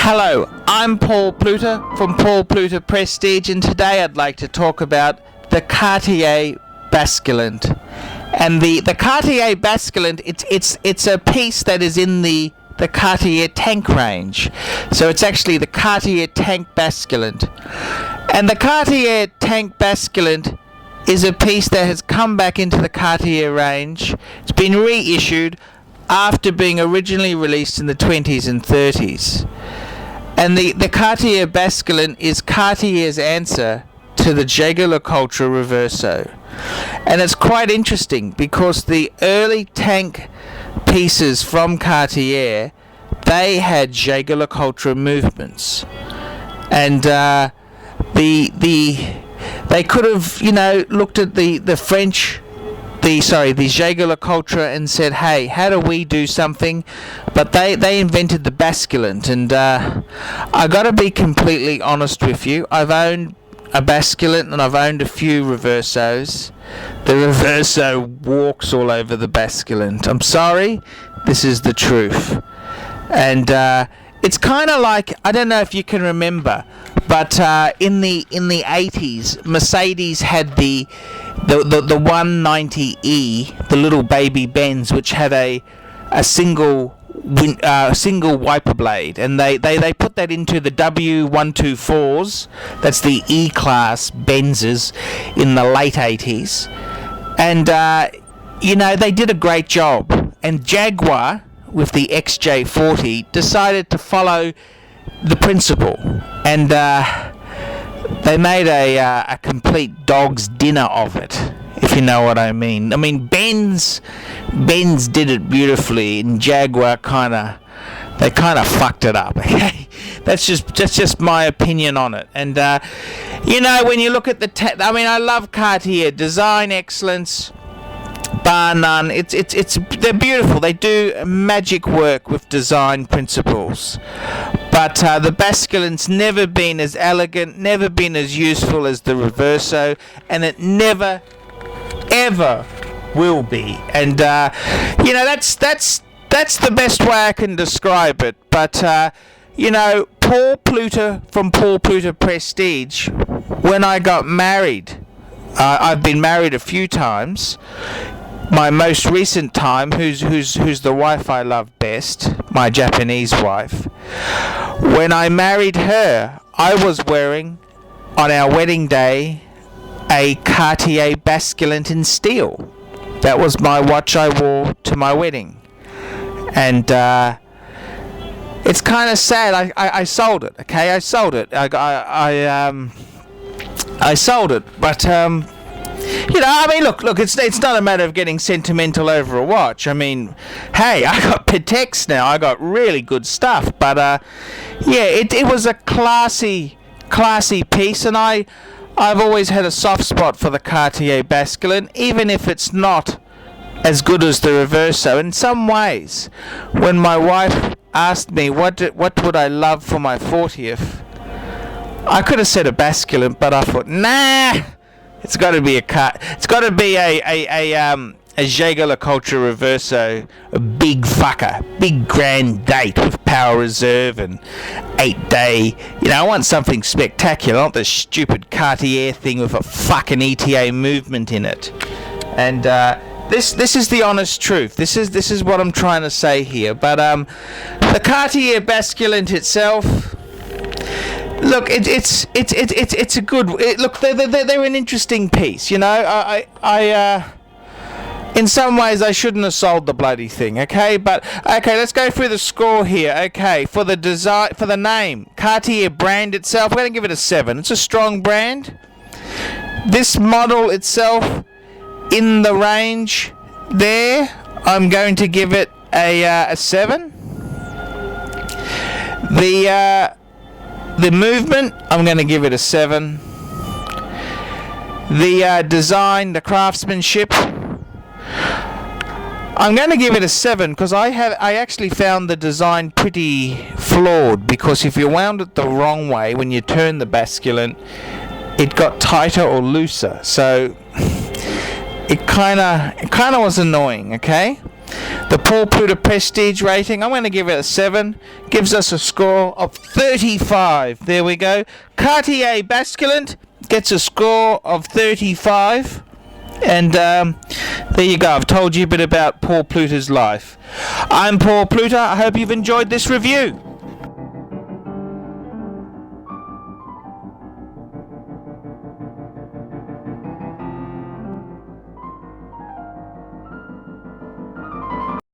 Hello, I'm Paul Pluta from Paul Pluta Prestige, and today I'd like to talk about the Cartier Basculante. And the Cartier Basculante, it's a piece that is in the Cartier tank range. So it's actually the Cartier tank Basculante. And the Cartier tank Basculante is a piece that has come back into the Cartier range. It's been reissued after being originally released in the 20s and 30s. And the Cartier Basculante is Cartier's answer to the Jaeger-LeCoultre Reverso. And it's quite interesting because the early tank pieces from Cartier, they had Jaeger-LeCoultre movements. And they could have, looked at the French, the Jaeger-LeCoultre and said, hey, how do we do something? But they invented the Basculante, and I gotta be completely honest with you. I've owned a Basculante and I've owned a few Reversos. The Reverso walks all over the Basculante. I'm sorry, this is the truth. And it's kind of like, I don't know if you can remember, but in the 80s, Mercedes had the 190E, the little baby Benz, which had a single wiper blade, and they put that into the W124s. That's the E-class Benzes in the late 80s, and they did a great job. And Jaguar, with the XJ40, decided to follow the principle, and they made a complete dog's dinner of it, if you know what I mean. I mean, Benz did it beautifully, and Jaguar kind of fucked it up. Okay, that's just my opinion on it. And when you look at I love Cartier design excellence, bar none. They're beautiful. They do magic work with design principles. But the Basculante's never been as elegant, never been as useful as the Reverso, and it never, ever will be. And that's the best way I can describe it. But Paul Pluta from Paul Pluta Prestige, when I got married, I've been married a few times. My most recent time, who's the wife I love best, my Japanese wife. When I married her, I was wearing, on our wedding day, a Cartier Basculante in steel. That was my watch I wore to my wedding. And it's kind of sad. I sold it. Okay, I sold it. I sold it, but look, it's not a matter of getting sentimental over a watch. I mean, hey, I got Pateks now. I got really good stuff. But it was a classy piece, and I've always had a soft spot for the Cartier Basculante, even if it's not as good as the Reverso. In some ways, when my wife asked me what would I love for my 40th, I could have said a Basculante, but I thought, nah. It's got to be a Jaeger-LeCoultre Reverso, a big fucker, big grand date with power reserve and 8-day. I want something spectacular, not this stupid Cartier thing with a fucking ETA movement in it. And this is the honest truth. This is what I'm trying to say here. But the Cartier Basculante itself. Look, it's a good. Look, they're an interesting piece. In some ways, I shouldn't have sold the bloody thing. Okay, but okay, let's go through the score here. Okay, for the design, for the name, Cartier brand itself, we're gonna give it a 7. It's a strong brand. This model itself, in the range there, I'm going to give it a 7. The movement, I'm going to give it a 7. The design, the craftsmanship, I'm going to give it a 7 because I actually found the design pretty flawed, because if you wound it the wrong way when you turn the Basculante, it got tighter or looser. So it kind of was annoying, okay? The Paul Pluta Prestige rating, I'm going to give it a 7. Gives us a score of 35. There we go. Cartier Basculante gets a score of 35. And there you go. I've told you a bit about Paul Pluta's life. I'm Paul Pluta. I hope you've enjoyed this review.